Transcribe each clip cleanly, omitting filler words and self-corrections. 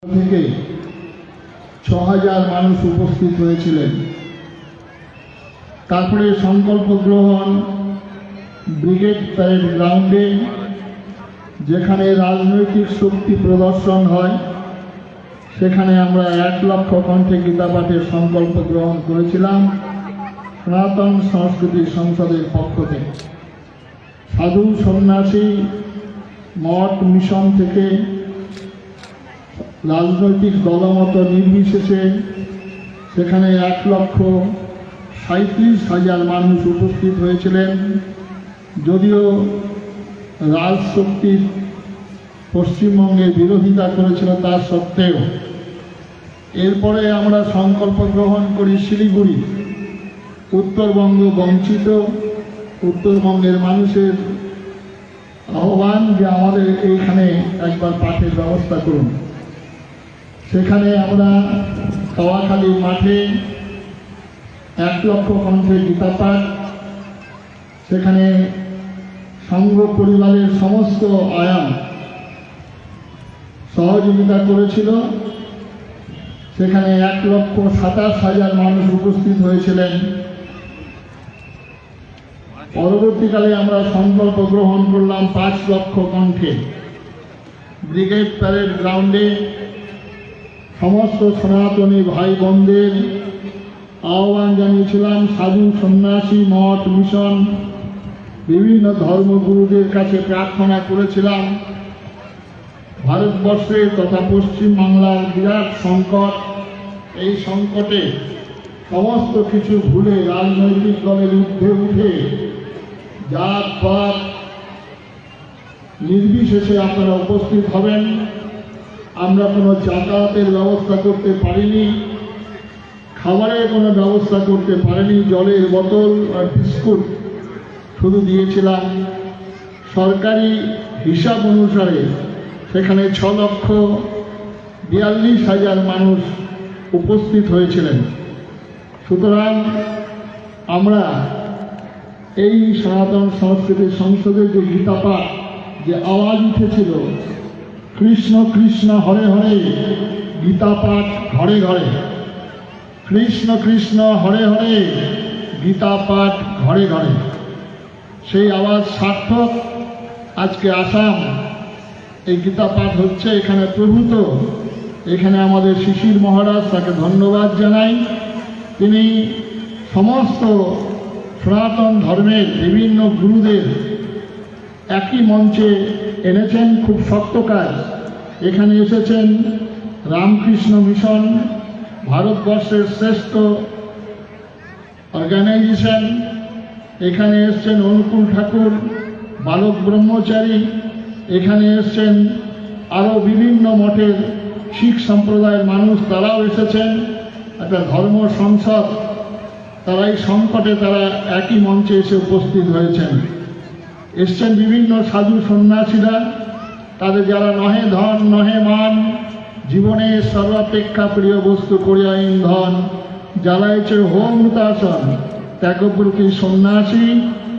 থেকে ৬,০০০ মানুষ উপস্থিত হয়েছিলেন। তারপরে সংকল্প গ্রহণ ব্রিগেড প্যারেড গ্রাউন্ডে, যেখানে রাজনৈতিক শক্তি প্রদর্শন হয়, সেখানে আমরা ১ লক্ষ কণ্ঠে গীতা পাঠের সংকল্প গ্রহণ করেছিলাম সনাতন সংস্কৃতি সংসদের পক্ষ থেকে। সাধু সন্ন্যাসী মঠ মিশন থেকে রাজনৈতিক দলমত নির্বিশেষে সেখানে ১,৩৭,০০০ মানুষ উপস্থিত হয়েছিলেন। যদিও রাজশক্তির পশ্চিমবঙ্গে বিরোধিতা করেছিল, তা সত্ত্বেও এরপরে আমরা সংকল্প গ্রহণ করি শিলিগুড়ি। উত্তরবঙ্গ বঞ্চিত, উত্তরবঙ্গের মানুষের আহ্বান যে আমাদের এইখানে একবার পাঠের ব্যবস্থা করুন। সেখানে আমরা কাওয়াখালী মাঠে ১ লক্ষ কণ্ঠে গীতা পাঠ, সেখানে সংঘ পরিবারের সমস্ত আয়াম সহযোগিতা করেছিল। সেখানে ১,২৭,০০০ মানুষ উপস্থিত হয়েছিলেন। পরবর্তীকালে আমরা সংকল্প গ্রহণ করলাম ৫ লক্ষ কণ্ঠে ব্রিগেড প্যারেড গ্রাউন্ডে। সমস্ত সনাতনী ভাই বোনদের আহ্বান জানিয়েছিলাম, সাধু সন্ন্যাসী মঠ মিশন বিভিন্ন ধর্মগুরুদের কাছে প্রার্থনা করেছিলাম। ভারতবর্ষে তথা পশ্চিমবাংলার বিরাট সংকট, এই সংকটে সমস্ত কিছু ভুলে রাজনৈতিক দলের ঊর্ধ্বে উঠে জাত পাত নির্বিশেষে আপনারা উপস্থিত হবেন। আমরা কোনো যাতায়াতের ব্যবস্থা করতে পারিনি, খাবারের কোনো ব্যবস্থা করতে পারিনি, জলের বোতল আর বিস্কুট শুধু দিয়েছিলাম। সরকারি হিসাব অনুসারে সেখানে ৬,৪২,০০০ মানুষ উপস্থিত হয়েছিলেন। সুতরাং আমরা এই সনাতন সংস্কৃতি সংসদের যে গীতা পাঠ, যে আওয়াজ উঠেছিল কৃষ্ণ কৃষ্ণ হরে হরে, গীতা পাঠ ঘরে ঘরে, কৃষ্ণ কৃষ্ণ হরে হরে, গীতা পাঠ ঘরে ঘরে, সেই আওয়াজ সার্থক। আজকে আসাম এই গীতা পাঠ হচ্ছে, এখানে প্রভূত, এখানে আমাদের শিশির মহারাজ, তাকে ধন্যবাদ জানাই। তিনি সমস্ত সনাতন ধর্মের বিভিন্ন গুরুদের একই মঞ্চে এনেছেন, খুব শক্ত কাজ। এখানে এসেছেন রামকৃষ্ণ মিশন, ভারতবর্ষের শ্রেষ্ঠ অর্গানাইজেশন। এখানে এসছেন অনুকূল ঠাকুর, বালক ব্রহ্মচারী। এখানে এসছেন আরও বিভিন্ন মঠের শিখ সম্প্রদায়ের মানুষ, তারাও এসেছেন। একটা ধর্ম সংসদ, তারা এই সংকটে তারা একই মঞ্চে এসে উপস্থিত হয়েছেন। এসছেন বিভিন্ন সাধু সন্ন্যাসীরা, তাদের যারা নহে ধন নহে মান, জীবনে সর্বাপেক্ষা প্রিয় বস্তু করিয়া ইন্ধন, জ্বালাইছে হোম হুতাসন, ত্যাগব্রতী সন্ন্যাসী,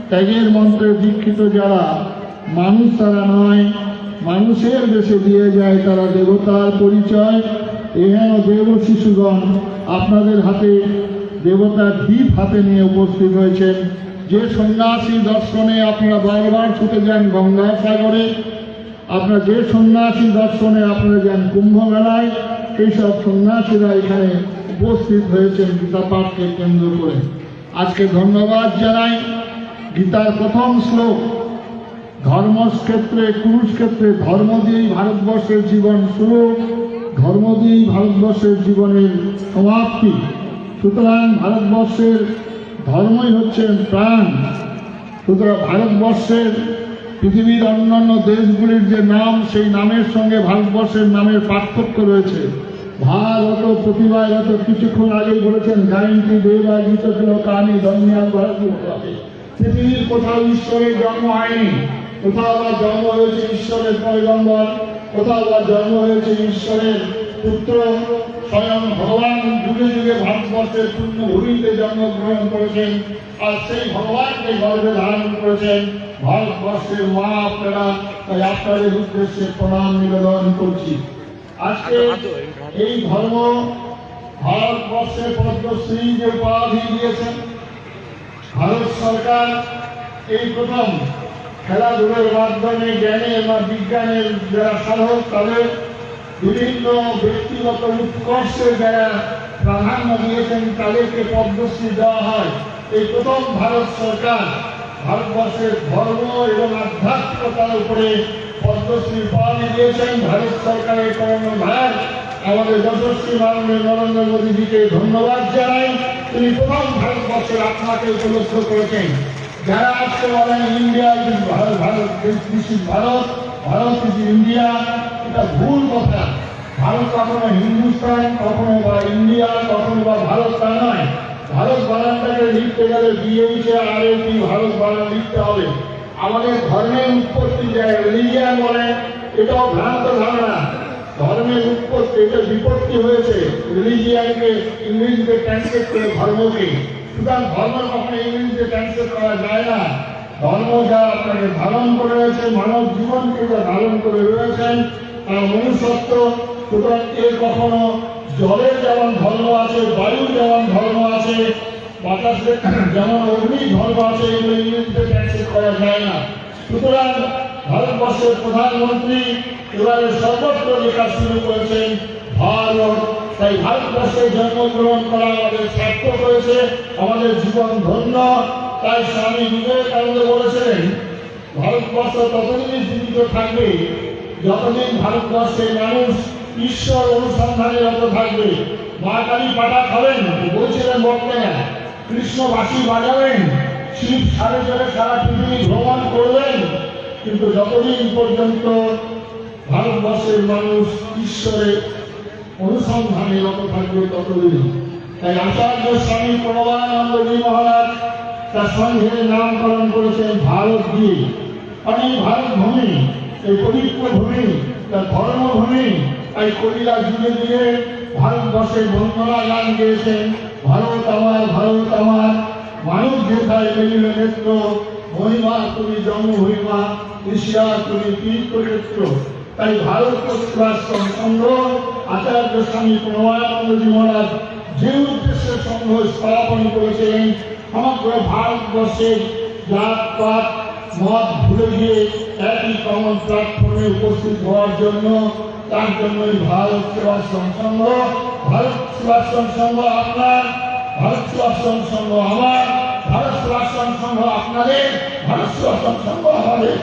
ত্যাগের মন্ত্রে দীক্ষিত যারা, মানুষ তারা নয়, মানুষের দেশে দিয়ে যায় তারা দেবতার পরিচয়। এহেন দেব শিশুগণ আপনাদের হাতে দেবতার দ্বীপ হাতে নিয়ে উপস্থিত হয়েছেন। যে সন্ন্যাসী দর্শনে আপনারা বারবার ছুটে যান গঙ্গাসাগরে, আপনারা যে সন্ন্যাসী দর্শনে আপনারা যান কুম্ভ মেলায়, সেই সব সন্ন্যাসীরা এখানে উপস্থিত হয়েছেন গীতা পাঠকে কেন্দ্র করে। আজকে ধন্যবাদ জানাই। গীতার প্রথম শ্লোক, ধর্মক্ষেত্রে কুরুক্ষেত্রে, ধর্ম দিয়েই ভারতবর্ষের জীবন শুরু, ধর্ম দিয়েই ভারতবর্ষের জীবনের সমাপ্তি। সুতরাং ভারতবর্ষের ধর্মই হচ্ছে প্রাণ। সুতরাং ভারতবর্ষের পৃথিবীর অন্যান্য দেশগুলির যে নাম, সেই নামের সঙ্গে ভারতবর্ষের নামের পার্থক্য রয়েছে। ভারত প্রতিভাগত, কিছুক্ষণ আগেই বলেছেন গায়ন্তি দেবা গীত কানি ধর্মিয়া ভারত। পৃথিবীর কোথাও ঈশ্বরের জন্ম হয়নি, কোথাও বা জন্ম হয়েছে ঈশ্বরের পয়গম্বর, কোথাও বা জন্ম হয়েছে ঈশ্বরের পুত্র। স্বয়ং ভগবান যুগে যুগে ভারতবর্ষের পূর্ণভূমিতে জন্মগ্রহণ করেছেন, আর সেই ভগবানকে গর্ভে ধারণ করেছেন ভারতবর্ষের মা। আপনারা তাই আপনাদের উদ্দেশ্যে প্রণাম নিবেদন করছি। আজকে এই ধর্ম ভারতবর্ষে পদ্মশ্রী যে উপাধি দিয়েছেন ভারত সরকার, এই প্রথম খেলাধুলার মাধ্যমে জ্ঞানের বা বিজ্ঞানের যারা সাধক তাদের বিভিন্ন ব্যক্তিগত উৎকর্ষের যারা প্রাধান্য দিয়েছেন তাদেরকে পদ্মশ্রী দেওয়া হয়। এই প্রথম ভারত সরকার ভারতবর্ষের ধর্ম এবং আধ্যাত্মিকতার উপরে পদ্মশ্রী উপাধি দিয়েছেন। ভারত সরকারের কর্ণধার আমাদের যশস্বী মাননীয় নরেন্দ্র মোদীজিকে ধন্যবাদ জানাই। তিনি প্রথম ভারতবর্ষের আত্মাকে উপলব্ধ করেছেন। যারা আজকে বলেন India is Bharat, Bharat is India, এটা ভুল কথা। ভারত কখনো হিন্দুস্তান, কখনো বা ইন্ডিয়া, কখনো বা ভারত তা নয়। ভারত বানানটাকে লিখতে গেলে BHARAT ভারত বানান লিখতে হবে। আমাদের ধর্মের উৎপত্তি যায় রিলিজিয়ান বলে, এটাও ভ্রান্ত ধারণা। ধর্মের উৎপত্তি এটা বিপত্তি হয়েছে, রিলিজিয়ানকে ইংরেজিতে ট্রান্সলেট করে ধর্মকে। সুতরাং ধর্ম কখনো ইংরেজিতে ট্রান্সলেট করা যায় না। ধর্ম যা আপনাকে ধারণ করে রয়েছে, মানব জীবনকে যা ধারণ করে রয়েছেন তার মনুষ্যত্ব। সুতরাং এর কখনো জলের যেমন ধর্ম আছে, বায়ুর যেমন ধর্ম আছে, বাতাসের যেমন অগ্নির ধর্ম আছে, এগুলো ইংরেজিতে ট্রান্সলেট করা যায় না। সুতরাং ভারতবর্ষের প্রধানমন্ত্রী এবারে সর্বত্র লেখা শুরু করেছেন ভারত। তাই ভারতবর্ষে জন্মগ্রহণ করা আমাদের সার্থক হয়েছে, আমাদের জীবন ধন্য। তাই স্বামী বিবেকানন্দ বলেছিলেন ভারতবর্ষ ততদিনই জীবিত থাকবে যতদিন ভারতবর্ষের মানুষ ঈশ্বর অনুসন্ধানে রত থাকবে। মা কালী পাটা খাবেন বলছিলেন বক্তারা, কৃষ্ণ বাঁশি বাজাবেন, শিব সাড়ে চলে সারা পৃথিবী ভ্রমণ করবেন, কিন্তু যতদিন পর্যন্ত ভারতবর্ষের মানুষ ঈশ্বরের অনুসন্ধানে রত থাকবে ততদিন। তাই আচার্য স্বামী প্রণবানন্দজি মহারাজ তার সংঘের নামকরণ করেছেন ভারত দিয়ে। অনেক ভারত ভূমি, এই পবিত্র ভূমি, তার ধর্মভূমি। তাই কবিরা যুগে যুগে ভারতবর্ষের বন্দনা গান গেয়েছেন, ভারত আমার, ভারত আমার, মানুষ যেথায় মেলিল নেত্র, মহিমা তুমি জন্মভূমিমা, এশিয়া তুমি তীর্থক্ষেত্র। তাই ভারত সেবাশ্রম সংঘ আচার্য স্বামী প্রণবানন্দজি মহারাজ যে উদ্দেশ্যে সংঘ স্থাপন করেছিলেন, সমগ্র ভারতবর্ষের জাত পাত মত ভুলে গিয়ে একই কমন প্ল্যাটফর্মে উপস্থিত হওয়ার জন্য। তার জন্যই ভারত সেবাশ্রম সংঘ। ভারত সেবাশ্রম সংঘ আপনার, ভারত সেবাশ্রম সংঘ আমার, ভারত সেবাশ্রম সংঘ আপনাদের, ভারত সেবাশ্রম সংঘ আমাদের।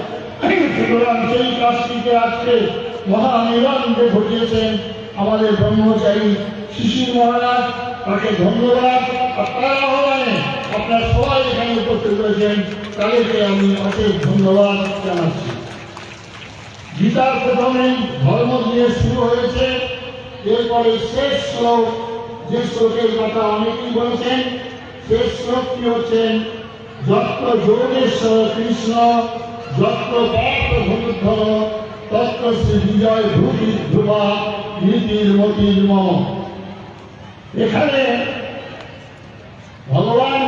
সুতরাং সেই কাজটিকে আজকে মহামিলন যে ঘটিয়েছেন আমাদের ব্রহ্মচারী শিশির মহারাজ, তাকে ধন্যবাদ। আপনারা আহ্বানে আপনারা সবাই এখানে উপস্থিত রয়েছেন, তাদেরকে আমি অশেষ ধন্যবাদ জানাচ্ছি। গীতার প্রথমে ধর্ম দিয়ে শুরু হয়েছে, এরপরে শেষ শ্লোক, যে শ্লোকের কথা অনেকেই বলেছেন, শেষ শ্লোকটি হচ্ছেন যত্র যোগেশ্বর কৃষ্ণ, যত্র পার্থ ভূধর, তত্র শ্রী বিজয় ভূতি ধ্রুবা নীতির মতির মম। এখানে ভগবান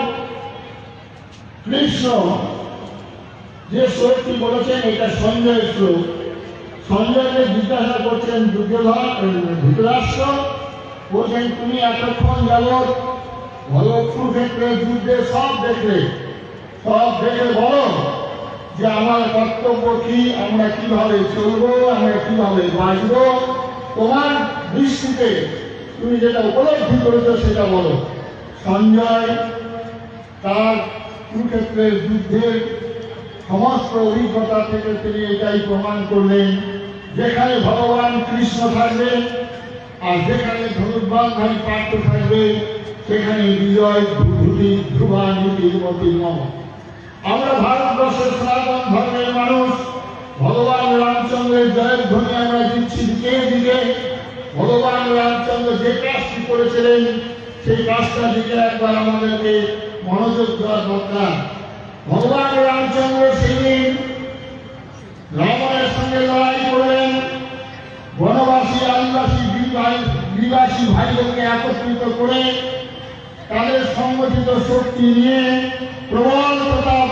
কৃষ্ণ যে শ্লোকটি বলেছেন এটা সঞ্জয় শ্লোক। সঞ্জয়কে জিজ্ঞাসা করছেন ধৃতরাষ্ট্র, বলছেন তুমি এতক্ষণ যাবৎ কুরুক্ষেত্রের যুদ্ধে সব দেখলে, সব দেখে বলো যে আমার কর্তব্য কি, আমরা কিভাবে চলবো, আমরা কিভাবে বাঁচবো, তোমার দৃষ্টিতে তুমি যেটা উপলব্ধি করেছো সেটা বলো। সঞ্জয় তার কুরুক্ষেত্রের যুদ্ধের সমস্ত অভিজ্ঞতা থেকে তিনি এটাই প্রমাণ করলেন, যেখানে ভগবান কৃষ্ণ থাকবে আর যেখানে ধনুর্বাণধারী পার্থ থাকবে সেখানে বিজয় ভূতি ধ্রুবা নীতির মতির মম। আমরা ভারতবর্ষের সনাতন ধর্মের মানুষ, ভগবান রামচন্দ্রের জয়ের ধ্বনি আমরা দিচ্ছি দিকে দিকে। ভগবান রামচন্দ্র যে কাজটি করেছিলেন সেই কাজটার দিকে একবার আমাদেরকে মনোযোগ দেওয়ার দরকার। ভগবান রামচন্দ্র সেদিন রাবণের সঙ্গে লড়াই করলেন, বনবাসী আদিবাসী বিবাসী ভাইদেরকে একত্রিত করে তাদের সংগঠিত শক্তি নিয়ে প্রবল প্রতাপ